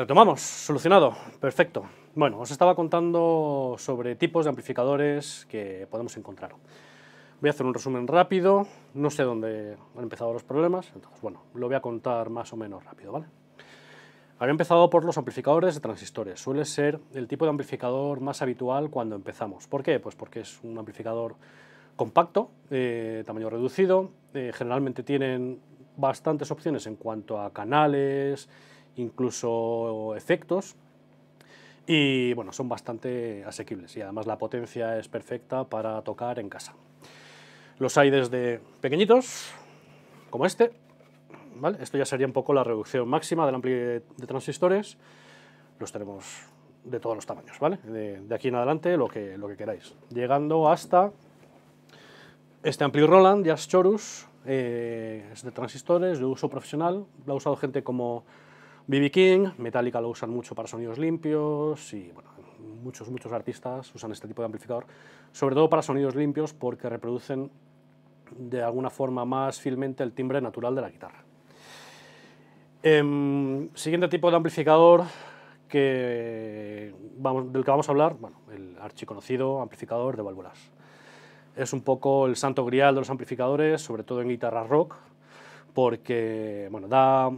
Retomamos, solucionado, perfecto. Bueno, os estaba contando sobre tipos de amplificadores que podemos encontrar. Voy a hacer un resumen rápido, no sé dónde han empezado los problemas, entonces bueno, lo voy a contar más o menos rápido, ¿vale? Había empezado por los amplificadores de transistores, suele ser el tipo de amplificador más habitual cuando empezamos. ¿Por qué? Pues porque es un amplificador compacto, tamaño reducido, generalmente tienen bastantes opciones en cuanto a canales, incluso efectos, y bueno, son bastante asequibles y además la potencia es perfecta para tocar en casa. Los hay desde pequeñitos, como este, ¿vale? Esto ya sería un poco la reducción máxima del ampli de transistores. Los tenemos de todos los tamaños, ¿vale? De aquí en adelante lo que queráis, llegando hasta este ampli Roland Jazz Chorus, es de transistores, de uso profesional, lo ha usado gente como B.B. King, Metallica lo usan mucho para sonidos limpios y bueno, muchos artistas usan este tipo de amplificador, sobre todo para sonidos limpios porque reproducen de alguna forma más fielmente el timbre natural de la guitarra. Siguiente tipo de amplificador del que vamos a hablar, bueno, el archiconocido amplificador de válvulas. Es un poco el santo grial de los amplificadores, sobre todo en guitarra rock, porque bueno, da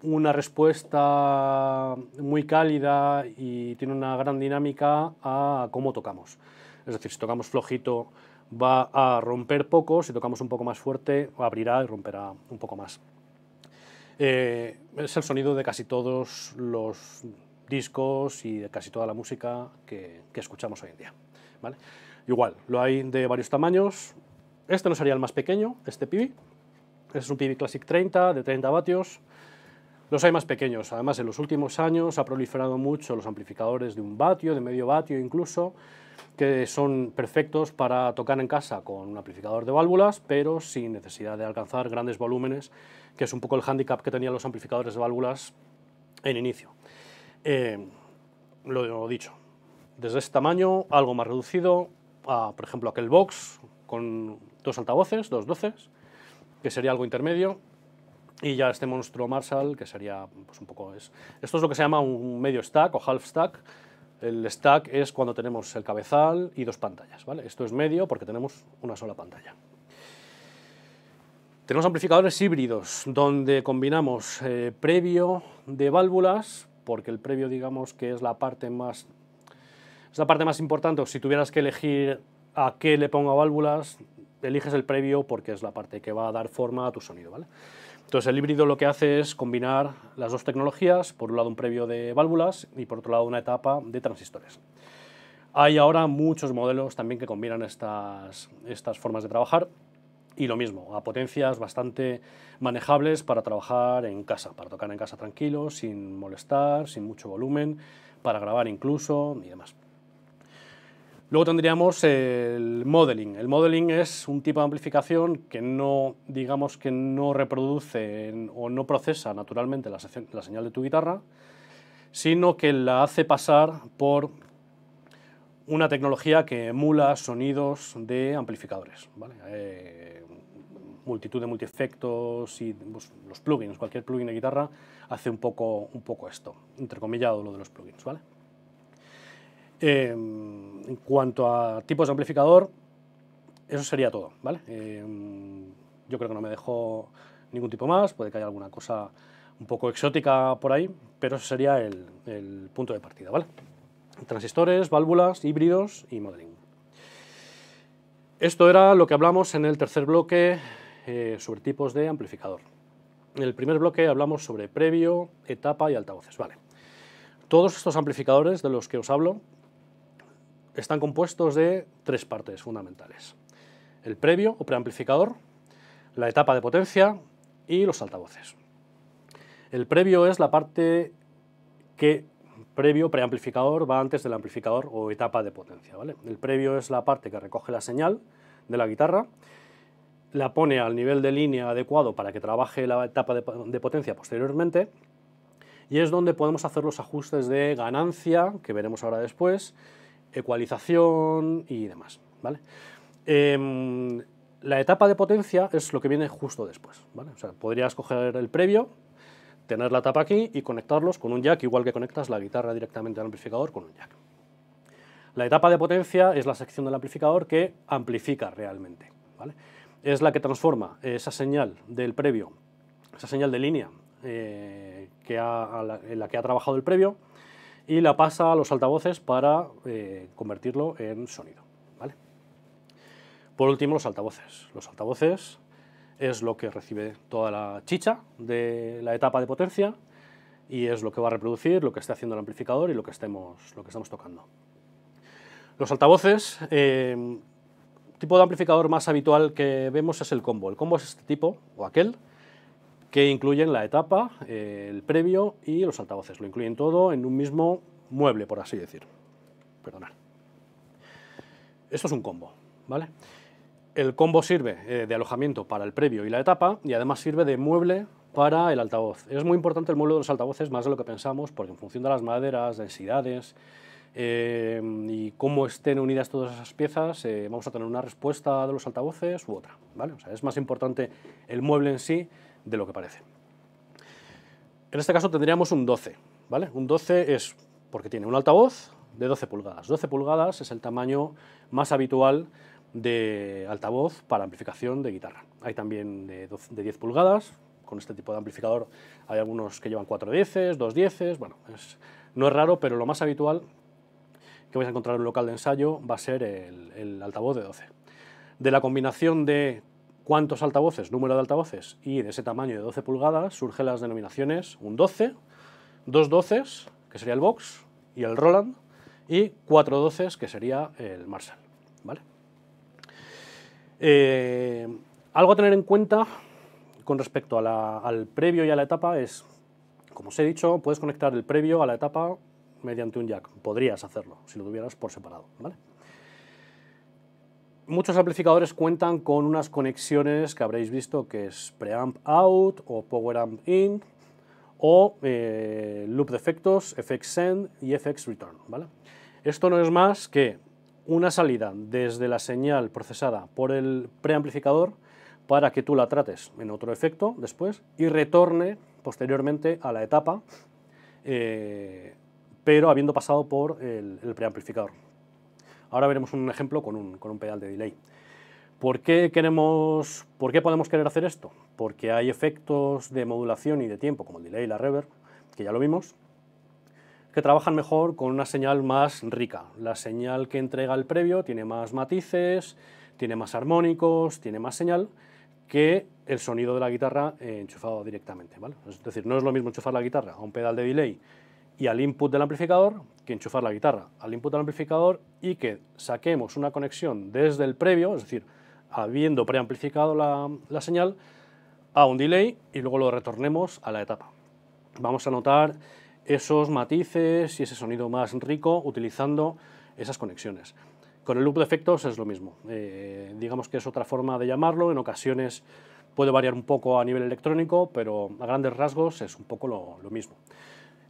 una respuesta muy cálida y tiene una gran dinámica a cómo tocamos. Es decir, si tocamos flojito va a romper poco, si tocamos un poco más fuerte abrirá y romperá un poco más. Es el sonido de casi todos los discos y de casi toda la música que escuchamos hoy en día, ¿vale? Igual, lo hay de varios tamaños. Este no sería el más pequeño, este PV. Este es un PV Classic 30 de 30 vatios. Los hay más pequeños. Además, en los últimos años ha proliferado mucho los amplificadores de 1 vatio, de medio vatio incluso, que son perfectos para tocar en casa con un amplificador de válvulas, pero sin necesidad de alcanzar grandes volúmenes, que es un poco el hándicap que tenían los amplificadores de válvulas en inicio. Lo dicho, desde este tamaño, algo más reducido, por ejemplo, aquel box con 2 altavoces, 2 12s, que sería algo intermedio, y ya este monstruo Marshall, que sería pues, un poco... Esto es lo que se llama un medio stack o half stack. El stack es cuando tenemos el cabezal y 2 pantallas, ¿vale? Esto es medio porque tenemos una sola pantalla. Tenemos amplificadores híbridos, donde combinamos previo de válvulas, porque el previo digamos que es la parte más importante, o si tuvieras que elegir a qué le pongo válvulas, eliges el previo porque es la parte que va a dar forma a tu sonido, ¿vale? Entonces el híbrido lo que hace es combinar las dos tecnologías, por un lado un previo de válvulas y por otro lado una etapa de transistores. Hay ahora muchos modelos también que combinan estas formas de trabajar y lo mismo, a potencias bastante manejables para trabajar en casa, para tocar en casa tranquilo, sin molestar, sin mucho volumen, para grabar incluso y demás. Luego tendríamos el modeling. El modeling es un tipo de amplificación que no, digamos que no reproduce o no procesa naturalmente la señal de tu guitarra, sino que la hace pasar por una tecnología que emula sonidos de amplificadores, ¿vale? Multitud de multiefectos y pues, los plugins, cualquier plugin de guitarra hace un poco esto, entrecomillado lo de los plugins, ¿vale? En cuanto a tipos de amplificador, eso sería todo, ¿vale? Yo creo que no me dejo ningún tipo más, puede que haya alguna cosa un poco exótica por ahí, pero eso sería el punto de partida, ¿vale? Transistores, válvulas, híbridos y modeling. Esto era lo que hablamos en el tercer bloque sobre tipos de amplificador. En el primer bloque hablamos sobre previo, etapa y altavoces, ¿vale? Todos estos amplificadores de los que os hablo están compuestos de 3 partes fundamentales: el previo o preamplificador, la etapa de potencia y los altavoces. El previo es la parte que preamplificador va antes del amplificador o etapa de potencia, ¿vale? El previo es la parte que recoge la señal de la guitarra, la pone al nivel de línea adecuado para que trabaje la etapa de potencia posteriormente, y es donde podemos hacer los ajustes de ganancia, que veremos ahora después, ecualización y demás, ¿vale? La etapa de potencia es lo que viene justo después, ¿vale? O sea, podrías coger el previo, tener la tapa aquí y conectarlos con un jack, igual que conectas la guitarra directamente al amplificador con un jack. La etapa de potencia es la sección del amplificador que amplifica realmente, ¿vale? Es la que transforma esa señal del previo, esa señal de línea en la que ha trabajado el previo, y la pasa a los altavoces para convertirlo en sonido, ¿vale? Por último, los altavoces. Los altavoces es lo que recibe toda la chicha de la etapa de potencia y es lo que va a reproducir lo que esté haciendo el amplificador y lo que estamos tocando. Los altavoces, tipo de amplificador más habitual que vemos es el combo. El combo es este tipo, o aquel, que incluyen la etapa, el previo y los altavoces. Lo incluyen todo en un mismo mueble, por así decir. Perdonad. Esto es un combo, ¿vale? El combo sirve de alojamiento para el previo y la etapa y además sirve de mueble para el altavoz. Es muy importante el mueble de los altavoces, más de lo que pensamos, porque en función de las maderas, densidades y cómo estén unidas todas esas piezas, vamos a tener una respuesta de los altavoces u otra, ¿vale? O sea, es más importante el mueble en sí de lo que parece. En este caso tendríamos un 12, ¿vale? Un 12 es porque tiene un altavoz de 12 pulgadas. 12 pulgadas es el tamaño más habitual de altavoz para amplificación de guitarra. Hay también de 10 pulgadas, con este tipo de amplificador hay algunos que llevan 4 dieces, 2 dieces, bueno, no es raro, pero lo más habitual que vais a encontrar en un local de ensayo va a ser el altavoz de 12. De la combinación de cuántos altavoces, número de altavoces y de ese tamaño de 12 pulgadas surgen las denominaciones un 12, dos 12s, que sería el Vox y el Roland, y 4 12s, que sería el Marshall, ¿vale? Algo a tener en cuenta con respecto al previo y a la etapa es, como os he dicho, puedes conectar el previo a la etapa mediante un jack. Podrías hacerlo si lo tuvieras por separado, ¿vale? Muchos amplificadores cuentan con unas conexiones que habréis visto, que es preamp out o power amp in o loop de efectos, FX send y FX return, ¿vale? Esto no es más que una salida desde la señal procesada por el preamplificador para que tú la trates en otro efecto después y retorne posteriormente a la etapa, pero habiendo pasado por el preamplificador. Ahora veremos un ejemplo con un pedal de delay. ¿Por qué podemos querer hacer esto? Porque hay efectos de modulación y de tiempo, como el delay y la reverb, que ya lo vimos, que trabajan mejor con una señal más rica. La señal que entrega el previo tiene más matices, tiene más armónicos, tiene más señal que el sonido de la guitarra enchufado directamente, ¿vale? Es decir, no es lo mismo enchufar la guitarra a un pedal de delay y al input del amplificador que enchufar la guitarra al input del amplificador y que saquemos una conexión desde el previo, es decir, habiendo preamplificado la señal, a un delay y luego lo retornemos a la etapa. Vamos a notar esos matices y ese sonido más rico utilizando esas conexiones. Con el loop de efectos es lo mismo. Digamos que es otra forma de llamarlo. En ocasiones puede variar un poco a nivel electrónico, pero a grandes rasgos es un poco lo mismo.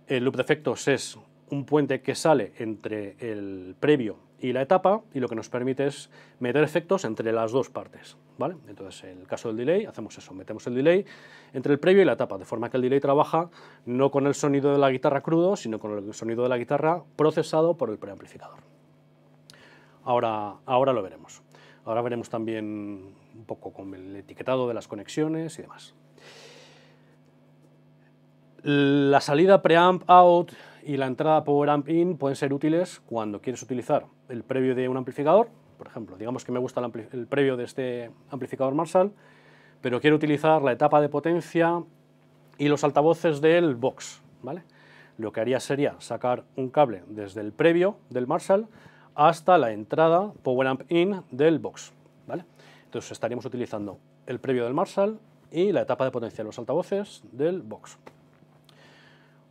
El loop de efectos es un puente que sale entre el previo y la etapa y lo que nos permite es meter efectos entre las dos partes, ¿vale? Entonces, en el caso del delay, hacemos eso, metemos el delay entre el previo y la etapa, de forma que el delay trabaja no con el sonido de la guitarra crudo, sino con el sonido de la guitarra procesado por el preamplificador. Ahora lo veremos. Ahora veremos también un poco con el etiquetado de las conexiones y demás. La salida preamp out y la entrada power amp in pueden ser útiles cuando quieres utilizar el previo de un amplificador. Por ejemplo, digamos que me gusta el previo de este amplificador Marshall, pero quiero utilizar la etapa de potencia y los altavoces del box, ¿vale? Lo que haría sería sacar un cable desde el previo del Marshall hasta la entrada power amp in del box, ¿vale? Entonces estaríamos utilizando el previo del Marshall y la etapa de potencia de los altavoces del box.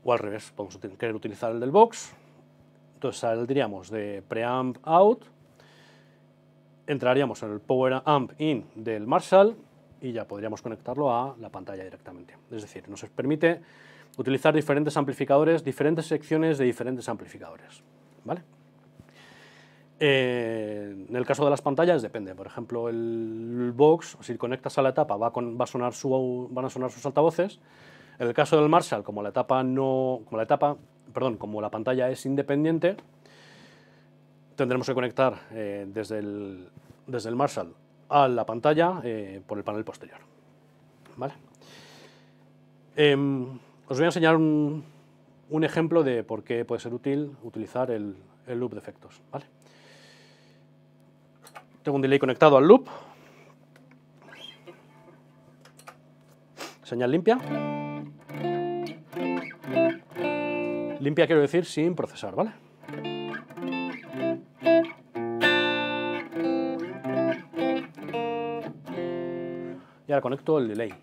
O al revés, podemos querer utilizar el del box. Entonces saldríamos de preamp out, entraríamos en el power amp in del Marshall y ya podríamos conectarlo a la pantalla directamente. Es decir, nos permite utilizar diferentes amplificadores, diferentes secciones de diferentes amplificadores, ¿vale? En el caso de las pantallas depende. Por ejemplo, el box, si conectas a la etapa van a sonar sus altavoces. En el caso del Marshall, como la pantalla es independiente, tendremos que conectar desde el Marshall a la pantalla por el panel posterior. ¿Vale? Os voy a enseñar un ejemplo de por qué puede ser útil utilizar el loop de efectos. ¿Vale? Tengo un delay conectado al loop. Señal limpia. Limpia quiero decir sin procesar, ¿vale? Y ahora conecto el delay.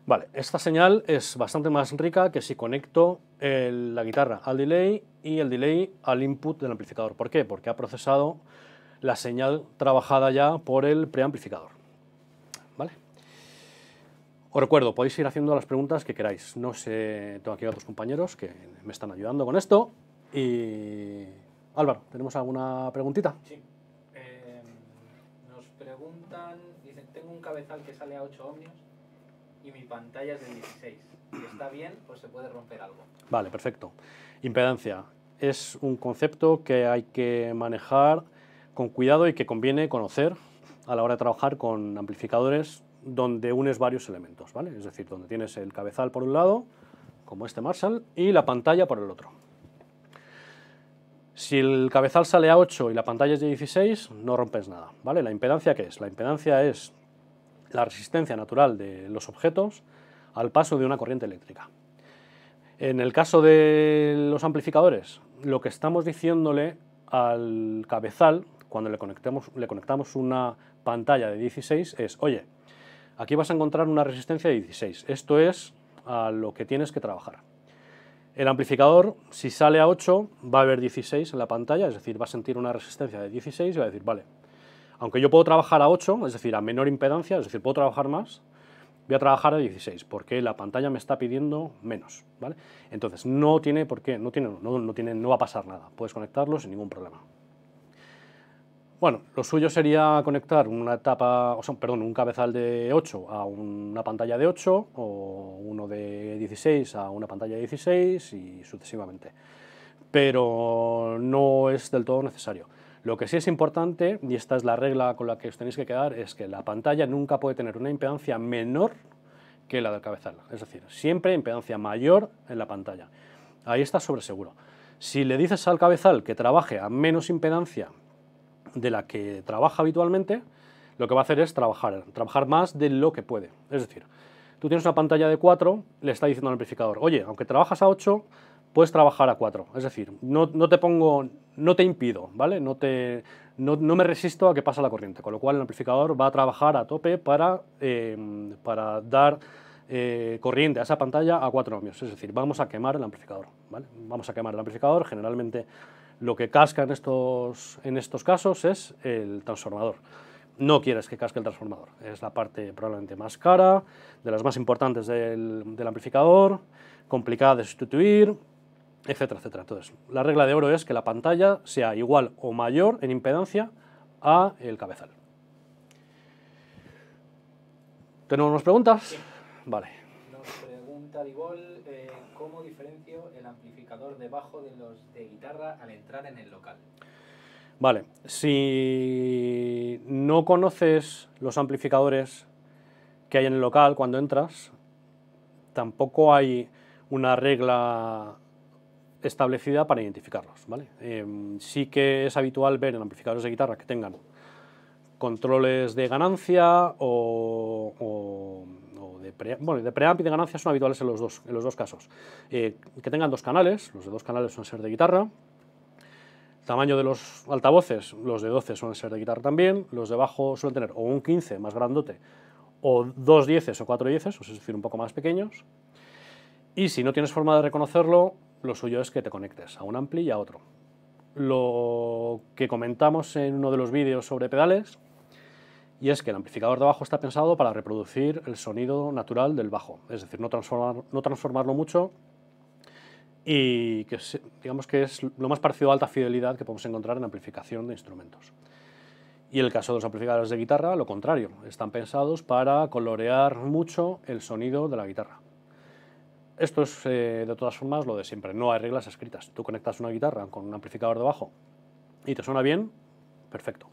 Vale, esta señal es bastante más rica que si conecto la guitarra al delay y el delay al input del amplificador. ¿Por qué? Porque ha procesado la señal trabajada ya por el preamplificador. ¿Vale? Os recuerdo, podéis ir haciendo las preguntas que queráis. No sé, tengo aquí a otros compañeros que me están ayudando con esto. Y Álvaro, ¿tenemos alguna preguntita? Sí. Nos preguntan, dicen, tengo un cabezal que sale a 8 ohmios y mi pantalla es de 16. Si está bien, pues se puede romper algo. Vale, perfecto. Impedancia es un concepto que hay que manejar con cuidado y que conviene conocer a la hora de trabajar con amplificadores donde unes varios elementos, ¿vale? Es decir, donde tienes el cabezal por un lado, como este Marshall, y la pantalla por el otro. Si el cabezal sale a 8 y la pantalla es de 16, no rompes nada, ¿vale? ¿La impedancia qué es? La impedancia es la resistencia natural de los objetos al paso de una corriente eléctrica. En el caso de los amplificadores, lo que estamos diciéndole al cabezal, cuando le conectamos una pantalla de 16, es, oye, aquí vas a encontrar una resistencia de 16, esto es a lo que tienes que trabajar. El amplificador, si sale a 8, va a haber 16 en la pantalla, es decir, va a sentir una resistencia de 16 y va a decir, vale, aunque yo puedo trabajar a 8, es decir, a menor impedancia, es decir, puedo trabajar más, voy a trabajar a 16, porque la pantalla me está pidiendo menos, ¿vale? Entonces, no tiene por qué, no va a pasar nada, puedes conectarlo sin ningún problema. Bueno, lo suyo sería conectar un cabezal de 8 a una pantalla de 8, o uno de 16 a una pantalla de 16 y sucesivamente. Pero no es del todo necesario. Lo que sí es importante, y esta es la regla con la que os tenéis que quedar, es que la pantalla nunca puede tener una impedancia menor que la del cabezal. Es decir, siempre impedancia mayor en la pantalla. Ahí está sobre seguro. Si le dices al cabezal que trabaje a menos impedancia de la que trabaja habitualmente, lo que va a hacer es trabajar más de lo que puede. Es decir, tú tienes una pantalla de 4, le está diciendo al amplificador, oye, aunque trabajas a 8, puedes trabajar a 4. Es decir, no te impido, ¿vale? No me resisto a que pase la corriente, con lo cual el amplificador va a trabajar a tope para dar corriente a esa pantalla a 4 ohmios. Es decir, vamos a quemar el amplificador, ¿vale? Vamos a quemar el amplificador. Generalmente lo que casca en estos casos es el transformador. No quieres que casque el transformador. Es la parte probablemente más cara, de las más importantes del amplificador, complicada de sustituir, etcétera, etcétera. Entonces, la regla de oro es que la pantalla sea igual o mayor en impedancia a el cabezal. ¿Tenemos más preguntas? Sí. Vale. Nos pregunta Divol, ¿cómo diferencio el amplificador de bajo de los de guitarra al entrar en el local? Vale, si no conoces los amplificadores que hay en el local cuando entras, tampoco hay una regla establecida para identificarlos, ¿vale? Sí que es habitual ver en amplificadores de guitarra que tengan controles de ganancia de preamp y de ganancia son habituales en los dos casos. Que tengan 2 canales, los de 2 canales suelen ser de guitarra. Tamaño de los altavoces, los de 12 suelen ser de guitarra también. Los de bajo suelen tener o un 15 más grandote, o 2 dieces o 4 dieces, es decir, un poco más pequeños. Y si no tienes forma de reconocerlo, lo suyo es que te conectes a un ampli y a otro. Lo que comentamos en uno de los vídeos sobre pedales y es que el amplificador de bajo está pensado para reproducir el sonido natural del bajo, es decir, no transformarlo mucho, y que digamos que es lo más parecido a alta fidelidad que podemos encontrar en amplificación de instrumentos. Y en el caso de los amplificadores de guitarra, lo contrario, están pensados para colorear mucho el sonido de la guitarra. Esto es, de todas formas, lo de siempre, no hay reglas escritas. Tú conectas una guitarra con un amplificador de bajo y te suena bien, perfecto.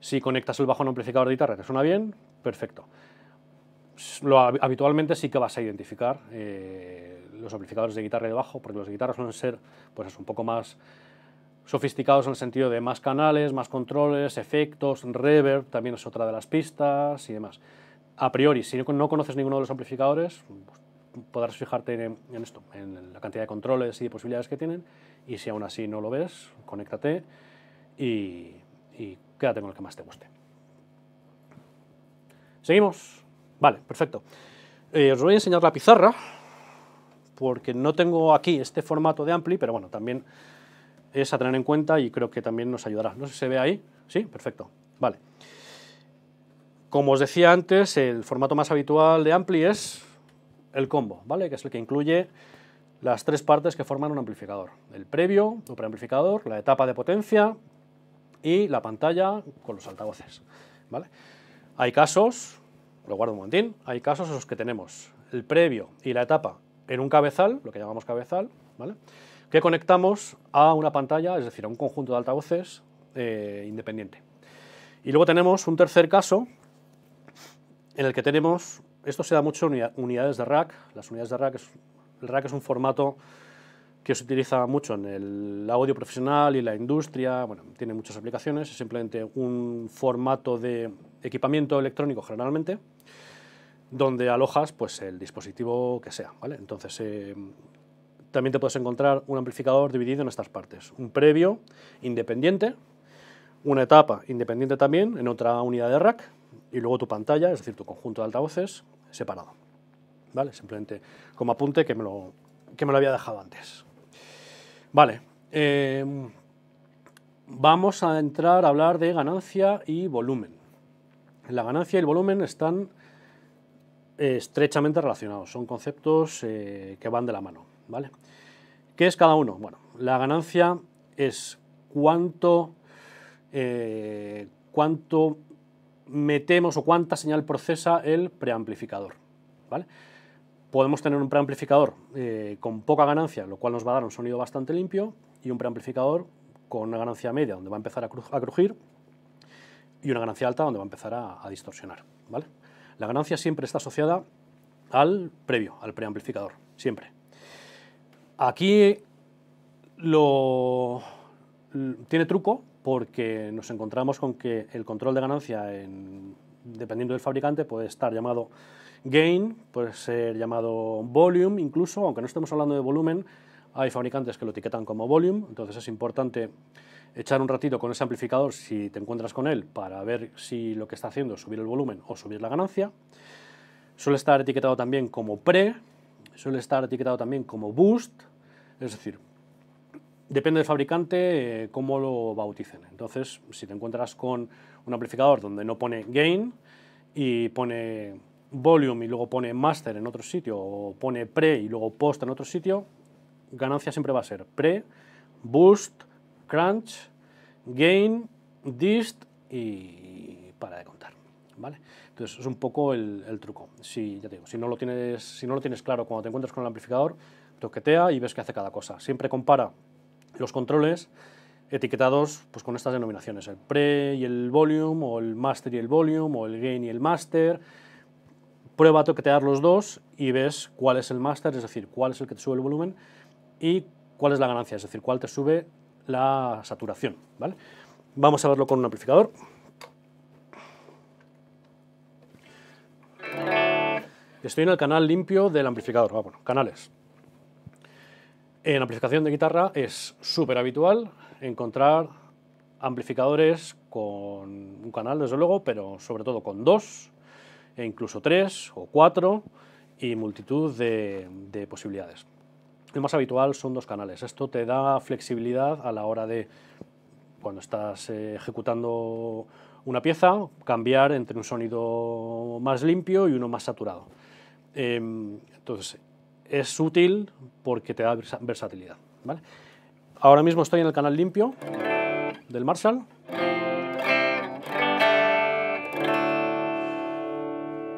Si conectas el bajo a un amplificador de guitarra y te suena bien, perfecto. Habitualmente sí que vas a identificar los amplificadores de guitarra y de bajo, porque los de guitarra suelen ser pues, un poco más sofisticados en el sentido de más canales, más controles, efectos, reverb, también es otra de las pistas y demás. A priori, si no conoces ninguno de los amplificadores, pues, podrás fijarte en esto, en la cantidad de controles y de posibilidades que tienen, y si aún así no lo ves, conéctate y quédate con el que más te guste. ¿Seguimos? Vale, perfecto. Os voy a enseñar la pizarra, porque no tengo aquí este formato de ampli, pero bueno, también es a tener en cuenta y creo que también nos ayudará. No sé si se ve ahí. ¿Sí? Perfecto. Vale. Como os decía antes, el formato más habitual de ampli es el combo, ¿vale? Que es el que incluye las tres partes que forman un amplificador. El previo o preamplificador, la etapa de potencia y la pantalla con los altavoces, ¿vale? Hay casos, lo guardo un momentín, hay casos en los que tenemos el previo y la etapa en un cabezal, lo que llamamos cabezal, ¿vale? Que conectamos a una pantalla, es decir, a un conjunto de altavoces independiente. Y luego tenemos un tercer caso en el que tenemos, esto se da mucho en unidades de rack. Las unidades de rack, el rack es un formato que se utiliza mucho en el audio profesional y la industria, bueno, tiene muchas aplicaciones, es simplemente un formato de equipamiento electrónico generalmente, donde alojas pues, el dispositivo que sea, ¿vale? Entonces, también te puedes encontrar un amplificador dividido en estas partes, un previo independiente, una etapa independiente también en otra unidad de rack, y luego tu pantalla, es decir, tu conjunto de altavoces separado, ¿vale? Simplemente como apunte que me lo había dejado antes. Vale, vamos a entrar a hablar de ganancia y volumen. La ganancia y el volumen están estrechamente relacionados, son conceptos que van de la mano, ¿vale? ¿Qué es cada uno? Bueno, la ganancia es cuánto metemos o cuánta señal procesa el preamplificador, ¿vale? Podemos tener un preamplificador con poca ganancia, lo cual nos va a dar un sonido bastante limpio, y un preamplificador con una ganancia media, donde va a empezar a crujir, y una ganancia alta, donde va a empezar a distorsionar, ¿vale? La ganancia siempre está asociada al previo, al preamplificador, siempre. Aquí tiene truco, porque nos encontramos con que el control de ganancia, dependiendo del fabricante, puede estar llamado gain, puede ser llamado volume incluso, aunque no estemos hablando de volumen, hay fabricantes que lo etiquetan como volume, entonces es importante echar un ratito con ese amplificador si te encuentras con él para ver si lo que está haciendo es subir el volumen o subir la ganancia. Suele estar etiquetado también como pre, suele estar etiquetado también como boost, es decir, depende del fabricante cómo lo bauticen. Entonces, si te encuentras con un amplificador donde no pone gain y pone volume y luego pone master en otro sitio, o pone pre y luego post en otro sitio, ganancia siempre va a ser pre, boost, crunch, gain, dist y para de contar, ¿vale? Entonces es un poco el truco. Ya te digo, si no lo tienes claro cuando te encuentras con el amplificador, toquetea y ves qué hace cada cosa. Siempre compara los controles etiquetados pues, con estas denominaciones, el pre y el volume, o el master y el volume, o el gain y el master. Prueba a toquetear los dos y ves cuál es el master, es decir, cuál es el que te sube el volumen, y cuál es la ganancia, es decir, cuál te sube la saturación, ¿vale? Vamos a verlo con un amplificador. Estoy en el canal limpio del amplificador. Bueno, canales. En amplificación de guitarra es súper habitual encontrar amplificadores con un canal, desde luego, pero sobre todo con 2, e incluso 3 o 4, y multitud de posibilidades. El más habitual son 2 canales. Esto te da flexibilidad a la hora de cuando estás ejecutando una pieza, cambiar entre un sonido más limpio y uno más saturado. Entonces, es útil porque te da versatilidad, ¿vale? Ahora mismo estoy en el canal limpio del Marshall.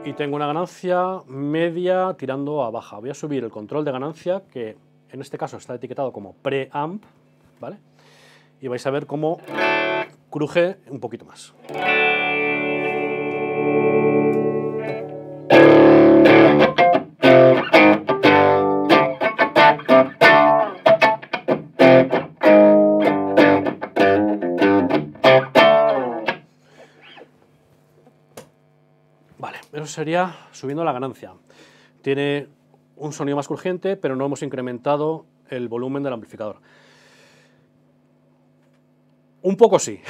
Y tengo una ganancia media tirando a baja. Voy a subir el control de ganancia, que en este caso está etiquetado como preamp, ¿vale? Y vais a ver cómo cruje un poquito más. Vale, eso sería subiendo la ganancia. Tiene un sonido más crujiente, pero no hemos incrementado el volumen del amplificador. Un poco sí,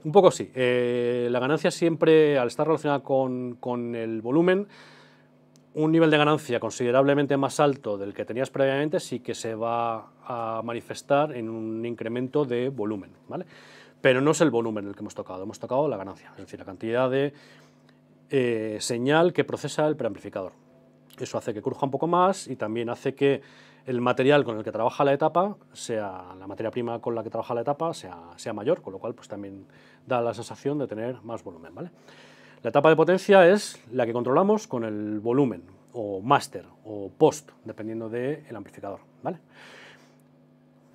un poco sí. La ganancia siempre, al estar relacionada con el volumen, un nivel de ganancia considerablemente más alto del que tenías previamente sí que se va a manifestar en un incremento de volumen, ¿vale? Pero no es el volumen el que hemos tocado la ganancia, es decir, la cantidad de señal que procesa el preamplificador. Eso hace que cruja un poco más y también hace que el material con el que trabaja la etapa, la materia prima con la que trabaja la etapa, sea mayor, con lo cual pues también da la sensación de tener más volumen, ¿vale? La etapa de potencia es la que controlamos con el volumen, o máster, o post, dependiendo del amplificador, ¿vale?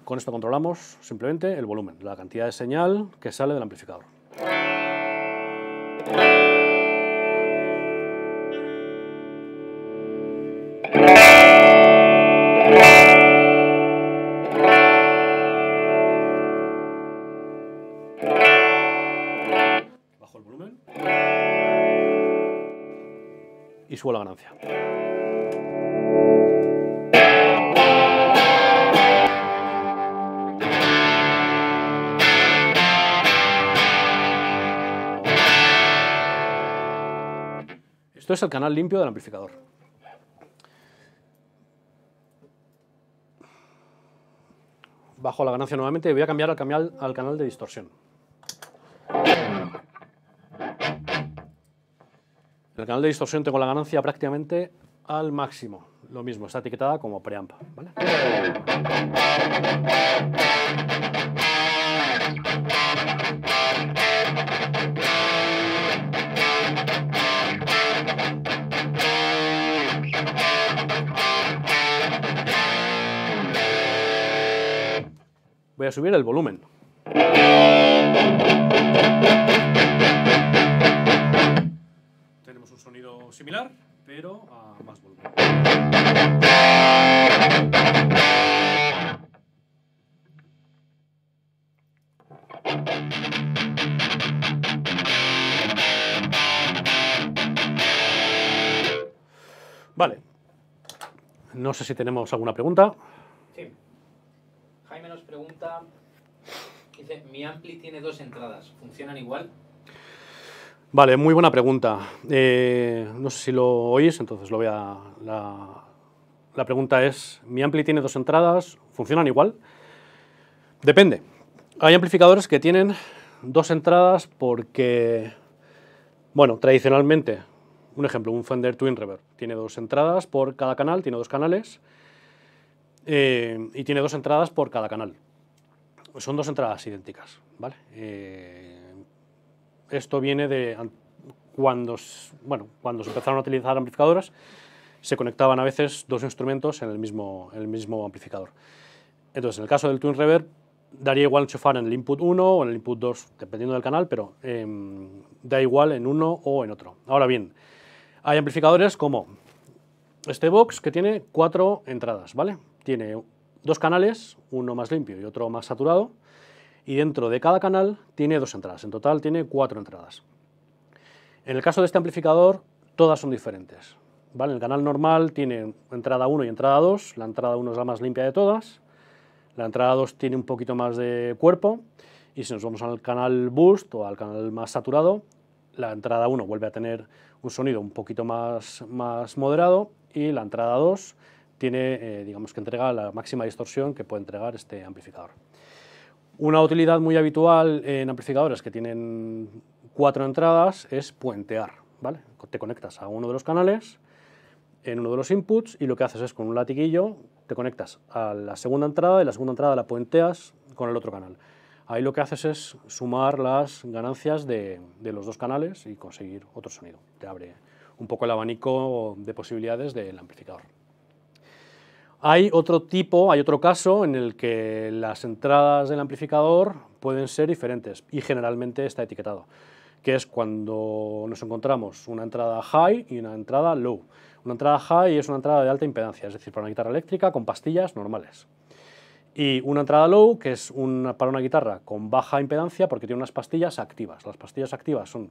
Con esto controlamos simplemente el volumen, la cantidad de señal que sale del amplificador. Bajo el volumen y subo la ganancia. Esto es el canal limpio del amplificador. Bajo la ganancia nuevamente y voy a cambiar al canal de distorsión. En el canal de distorsión tengo la ganancia prácticamente al máximo. Lo mismo, está etiquetada como preamp, ¿vale? Voy a subir el volumen. Tenemos un sonido similar, pero a más volumen. Vale. No sé si tenemos alguna pregunta. Sí. Jaime nos pregunta, dice, mi ampli tiene 2 entradas, ¿funcionan igual? Vale, muy buena pregunta. No sé si lo oís, entonces lo voy a... La pregunta es, mi ampli tiene 2 entradas, ¿funcionan igual? Depende. Hay amplificadores que tienen 2 entradas porque, bueno, tradicionalmente, un ejemplo, un Fender Twin Reverb tiene 2 entradas por cada canal, tiene 2 canales y tiene 2 entradas por cada canal. Son 2 entradas idénticas, ¿vale? Esto viene de cuando se empezaron a utilizar amplificadores, se conectaban a veces 2 instrumentos en el mismo amplificador. Entonces, en el caso del Twin Reverb, daría igual enchufar en el input 1 o en el input 2, dependiendo del canal, pero da igual en uno o en otro. Ahora bien, hay amplificadores como este box que tiene 4 entradas, ¿vale? Tiene 2 canales, uno más limpio y otro más saturado, y dentro de cada canal tiene 2 entradas. En total tiene 4 entradas. En el caso de este amplificador, todas son diferentes, ¿vale? El canal normal tiene entrada 1 y entrada 2. La entrada 1 es la más limpia de todas. La entrada 2 tiene un poquito más de cuerpo. Y si nos vamos al canal boost o al canal más saturado, la entrada 1 vuelve a tener un sonido un poquito más moderado y la entrada 2 tiene, digamos que entrega la máxima distorsión que puede entregar este amplificador. Una utilidad muy habitual en amplificadores que tienen 4 entradas es puentear, ¿vale? Te conectas a uno de los canales, en uno de los inputs, y lo que haces es con un latiguillo te conectas a la segunda entrada y la segunda entrada la puenteas con el otro canal. Ahí lo que haces es sumar las ganancias de los dos canales y conseguir otro sonido. Te abre un poco el abanico de posibilidades del amplificador. Hay otro caso en el que las entradas del amplificador pueden ser diferentes y generalmente está etiquetado, que es cuando nos encontramos una entrada high y una entrada low. Una entrada high es una entrada de alta impedancia, es decir, para una guitarra eléctrica con pastillas normales. Y una entrada low, que es para una guitarra con baja impedancia porque tiene unas pastillas activas. Las pastillas activas son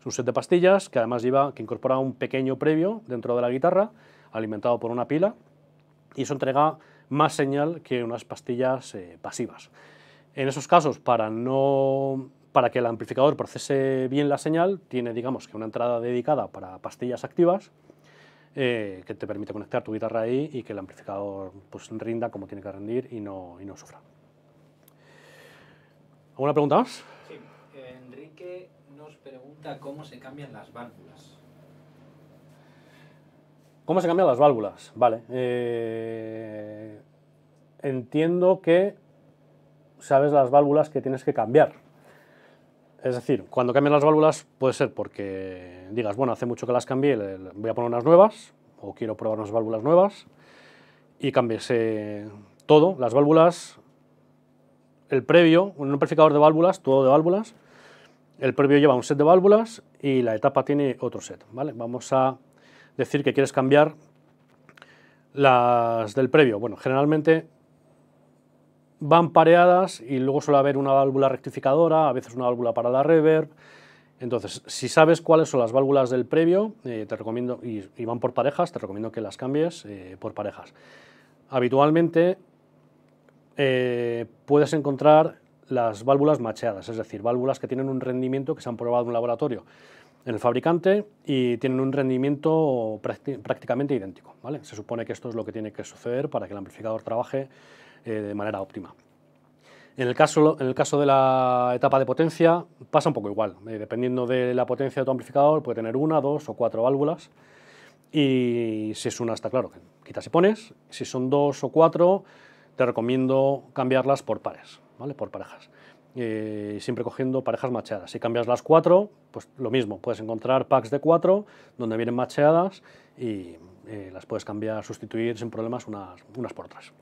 un set de pastillas que además que incorpora un pequeño previo dentro de la guitarra, alimentado por una pila, y eso entrega más señal que unas pastillas pasivas. En esos casos, para que el amplificador procese bien la señal, tiene, digamos, que una entrada dedicada para pastillas activas, que te permite conectar tu guitarra ahí y que el amplificador pues, rinda como tiene que rendir y no sufra. ¿Alguna pregunta más? Sí, Enrique nos pregunta cómo se cambian las válvulas. ¿Cómo se cambian las válvulas? Vale. Entiendo que sabes las válvulas que tienes que cambiar. Es decir, cuando cambian las válvulas puede ser porque digas, bueno, hace mucho que las cambié, voy a poner unas nuevas, o quiero probar unas válvulas nuevas, y cambies todo, las válvulas, el previo, un amplificador de válvulas, todo de válvulas, el previo lleva un set de válvulas y la etapa tiene otro set, ¿vale? Vamos a decir que quieres cambiar las del previo. Bueno, generalmente van pareadas y luego suele haber una válvula rectificadora, a veces una válvula para la reverb. Entonces, si sabes cuáles son las válvulas del previo, te recomiendo, y van por parejas, te recomiendo que las cambies por parejas. Habitualmente puedes encontrar las válvulas macheadas, es decir, válvulas que tienen un rendimiento que se han probado en un laboratorio en el fabricante y tienen un rendimiento prácticamente idéntico, ¿vale? Se supone que esto es lo que tiene que suceder para que el amplificador trabaje de manera óptima. En el caso de la etapa de potencia pasa un poco igual, dependiendo de la potencia de tu amplificador puede tener una, dos o cuatro válvulas, y si es una está claro que quitas y pones, si son dos o cuatro te recomiendo cambiarlas por pares, ¿vale? Por parejas. Siempre cogiendo parejas macheadas. Si cambias las 4, pues lo mismo, puedes encontrar packs de 4 donde vienen macheadas y las puedes cambiar, sustituir sin problemas unas por otras.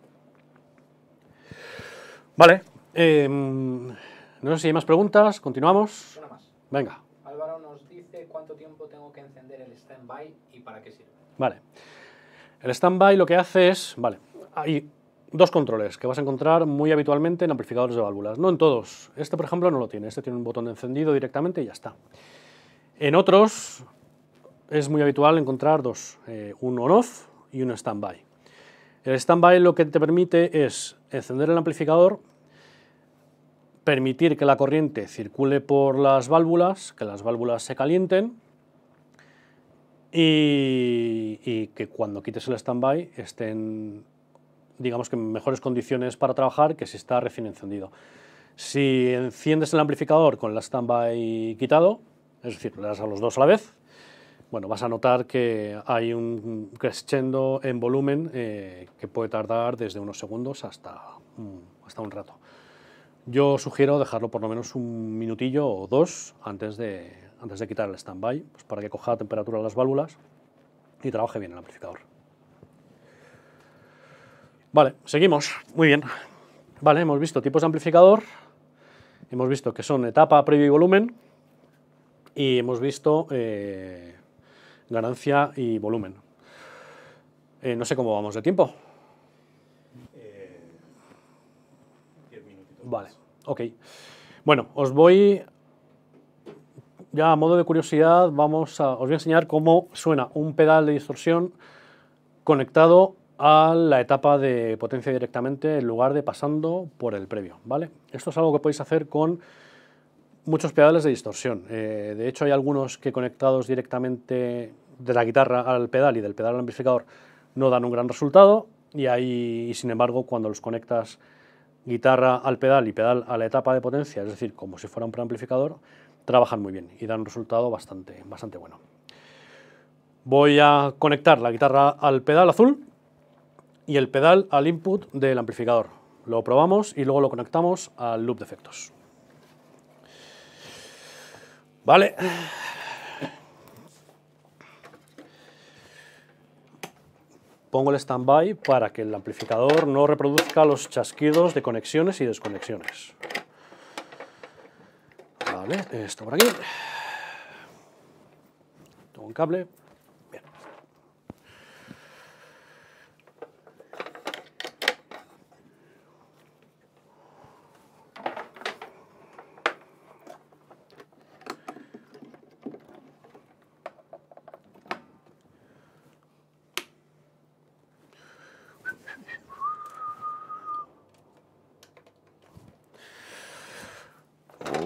Vale, no sé si hay más preguntas, continuamos. Una más. Venga. Álvaro nos dice cuánto tiempo tengo que encender el standby y para qué sirve. Vale. El standby lo que hace es, vale, hay dos controles que vas a encontrar muy habitualmente en amplificadores de válvulas. No en todos. Este, por ejemplo, no lo tiene. Este tiene un botón de encendido directamente y ya está. En otros es muy habitual encontrar dos, un on-off y un standby. El standby lo que te permite es encender el amplificador, permitir que la corriente circule por las válvulas, que las válvulas se calienten y que cuando quites el standby estén, digamos que en mejores condiciones para trabajar que si está recién encendido. Si enciendes el amplificador con el standby quitado, es decir, le das a los dos a la vez, bueno, vas a notar que hay un crescendo en volumen que puede tardar desde unos segundos hasta un rato. Yo sugiero dejarlo por lo menos un minutillo o dos antes de quitar el standby, pues para que coja la temperatura de las válvulas y trabaje bien el amplificador. Vale, seguimos. Muy bien. Vale, hemos visto tipos de amplificador, hemos visto que son etapa, previo y volumen, y hemos visto ganancia y volumen. No sé cómo vamos de tiempo. 10 minutitos. Vale, ok. Bueno, os voy, ya a modo de curiosidad, os voy a enseñar cómo suena un pedal de distorsión conectado a la etapa de potencia directamente en lugar de pasando por el previo, ¿vale? Esto es algo que podéis hacer con muchos pedales de distorsión. De hecho, hay algunos que conectados directamente de la guitarra al pedal y del pedal al amplificador no dan un gran resultado, y sin embargo, cuando los conectas guitarra al pedal y pedal a la etapa de potencia, es decir, como si fuera un preamplificador, trabajan muy bien y dan un resultado bastante bueno. Voy a conectar la guitarra al pedal azul y el pedal al input del amplificador. Lo probamos y luego lo conectamos al loop de efectos. Vale. Pongo el standby para que el amplificador no reproduzca los chasquidos de conexiones y desconexiones. Vale, esto por aquí. Tengo un cable. Bien.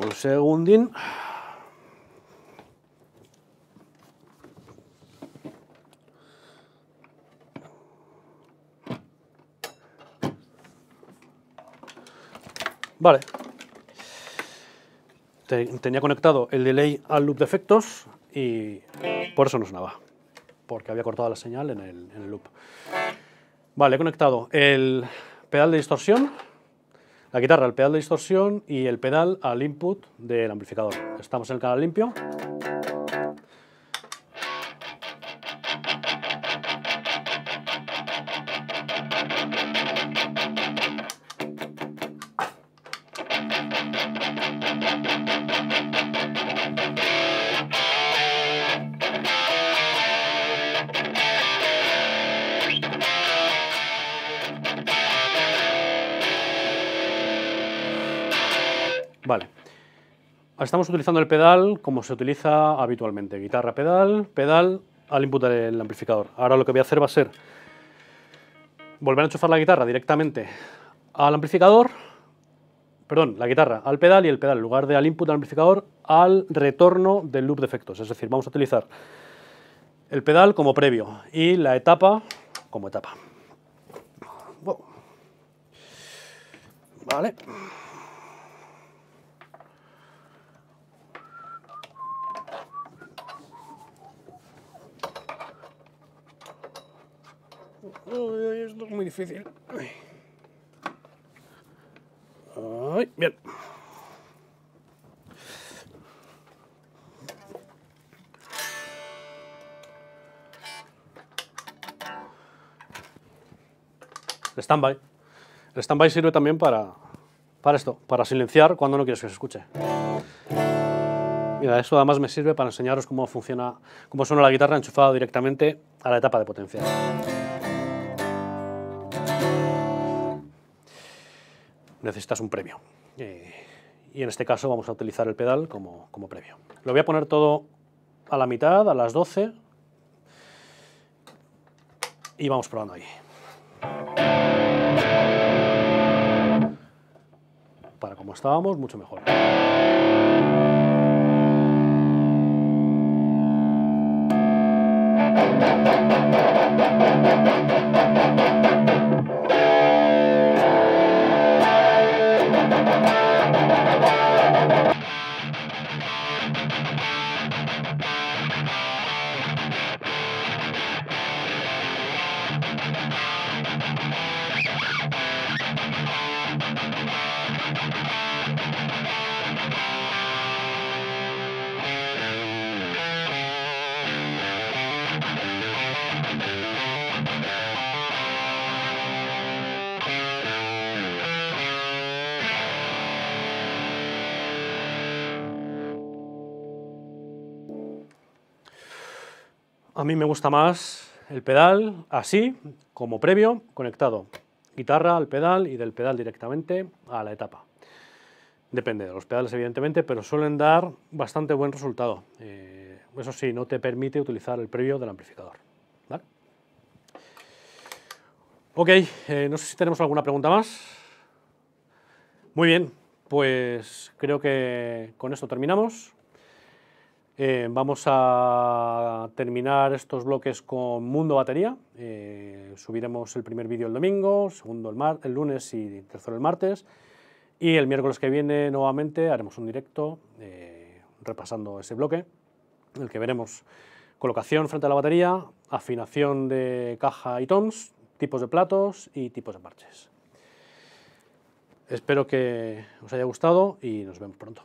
Un segundín. Vale. Tenía conectado el delay al loop de efectos y por eso no sonaba, porque había cortado la señal en el loop. Vale, he conectado el pedal de distorsión, la guitarra al pedal de distorsión y el pedal al input del amplificador. Estamos en el canal limpio. Vale. Estamos utilizando el pedal como se utiliza habitualmente. Guitarra, pedal, pedal al input del amplificador. Ahora lo que voy a hacer va a ser volver a enchufar la guitarra directamente al amplificador, perdón, la guitarra al pedal y el pedal en lugar de al input del amplificador al retorno del loop de efectos. Es decir, vamos a utilizar el pedal como previo y la etapa como etapa. Wow. Vale. Esto es muy difícil. Ay, bien. El standby. El standby sirve también para esto, para silenciar cuando no quieres que se escuche. Mira, eso además me sirve para enseñaros cómo funciona, cómo suena la guitarra enchufada directamente a la etapa de potencia. Necesitas un previo. Y en este caso vamos a utilizar el pedal como previo. Lo voy a poner todo a la mitad, a las 12. Y vamos probando ahí. Para como estábamos, mucho mejor. A mí me gusta más el pedal así, como previo, conectado guitarra al pedal y del pedal directamente a la etapa. Depende de los pedales, evidentemente, pero suelen dar bastante buen resultado. Eso sí, no te permite utilizar el previo del amplificador. ¿Vale? Ok, no sé si tenemos alguna pregunta más. Muy bien, pues creo que con esto terminamos. Vamos a terminar estos bloques con Mundo Batería. Subiremos el primer vídeo el domingo, el segundo el lunes y el tercero el martes. Y el miércoles que viene nuevamente haremos un directo repasando ese bloque, en el que veremos colocación frente a la batería, afinación de caja y toms, tipos de platos y tipos de parches. Espero que os haya gustado y nos vemos pronto.